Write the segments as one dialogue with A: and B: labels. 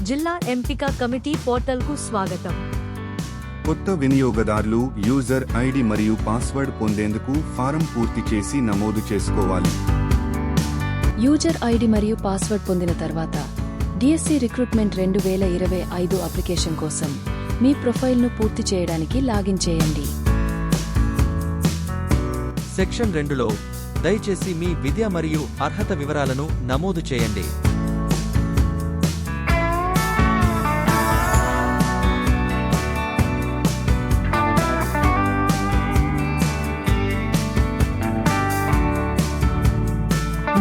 A: జిల్లా ఎంపిక కమిటీ పోర్టల్కు స్వాగతం.
B: కొత్త వినియోగదారులు యూజర్ ఐడి మరియు పాస్వర్డ్ పొందేందుకు ఫారం పూర్తి చేసి నమోదు చేసుకోవాలి.
C: యూజర్ ఐడి మరియు పాస్వర్డ్ పొందిన తర్వాత డిఎస్సి రిక్రూట్మెంట్ 2025 అప్లికేషన్ కోసం మీ ప్రొఫైల్ను పూర్తి చేయడానికి లాగిన్ చేయండి.
D: సెక్షన్ 2లో దయచేసి మీ విద్య మరియు అర్హత వివరాలను నమోదు చేయండి.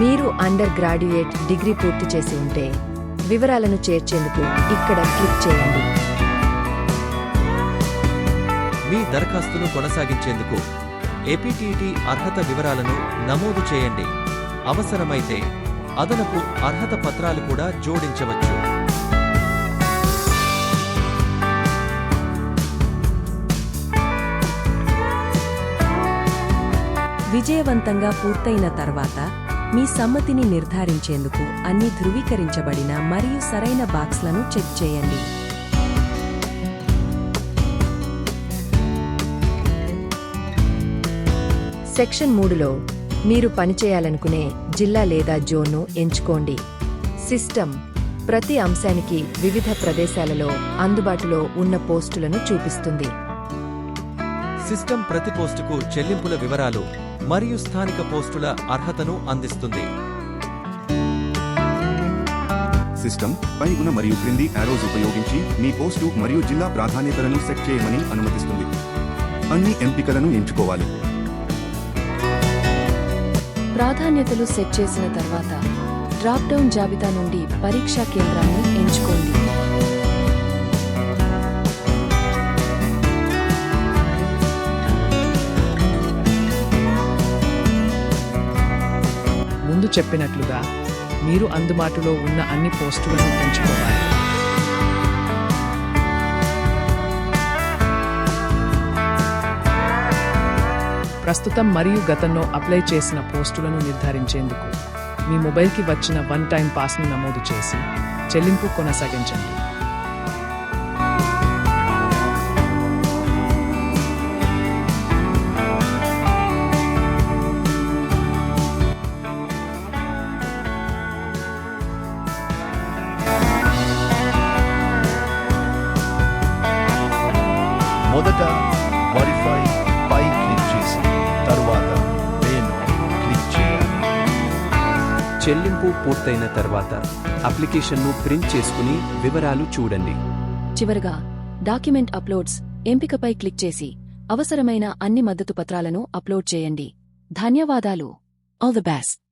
C: మీరు అండర్ గ్రాడ్యుయేట్ డిగ్రీ పూర్తి చేసి ఉంటే వివరాలను చేర్చేందుకు ఇక్కడ క్లిక్ చేయండి.
D: మీ దరఖాస్తును కొనసాగించేందుకు ఏపీటీటీ అర్హత వివరాలను నమోదు చేయండి. అవసరమైతే అదనపు అర్హత పత్రాలు కూడా జోడించవచ్చు.
C: విజయవంతంగా పూర్తయిన తర్వాత మీ సమ్మతిని నిర్ధారించేందుకు అన్ని ధృవీకరించబడిన మరియు సరైన బాక్స్లను చెక్ చేయండి. సెక్షన్ 3లో మీరు పనిచేయాలనుకునే జిల్లా లేదా జోన్ను ఎంచుకోండి. సిస్టమ్ ప్రతి అంశానికి వివిధ ప్రదేశాలలో అందుబాటులో ఉన్న పోస్టులను చూపిస్తుంది.
D: సిస్టమ్ ప్రతి పోస్టుకు చెల్లింపుల వివరాలు మరియు స్థానిక పోస్టుల అర్హతను అందిస్తుంది.
B: సిస్టమ్ పై ఉన్న మరియు క్రింది యారోస్ ఉపయోగించి మీ పోస్టు మరియు జిల్లా ప్రాధాన్యతలను సెట్ చేయమని అనుమతిస్తుంది. అన్ని ఎంపికలను ఎంచుకోవాలి.
C: ప్రాధాన్యతలు సెట్ చేసిన తర్వాత డ్రాప్ డౌన్ జాబితా నుండి పరీక్షా కేంద్రాన్ని ఎంచుకోండి.
E: ముందు చెప్పినట్లుగా మీరు అందుబాటులో ఉన్న అన్ని పోస్టులను ఎంచుకోవాలి. ప్రస్తుతం మరియు గతంలో అప్లై చేసిన పోస్టులను నిర్ధారించేందుకు మీ మొబైల్కి వచ్చిన వన్ టైం పాస్ను నమోదు చేసి చెల్లింపు కొనసాగించండి.
F: మొదట వెరిఫై పై క్లిక్ చేసి తరువాత పేను క్లిక్ చేయాలి.
G: చెల్లింపు పూర్తయిన తర్వాత అప్లికేషన్ను ప్రింట్ చేసుకుని వివరాలు చూడండి.
C: చివరగా డాక్యుమెంట్ అప్లోడ్స్ ఎంపికపై క్లిక్ చేసి అవసరమైన అన్ని మద్దతు పత్రాలను అప్లోడ్ చేయండి. ధన్యవాదాలు. All the best.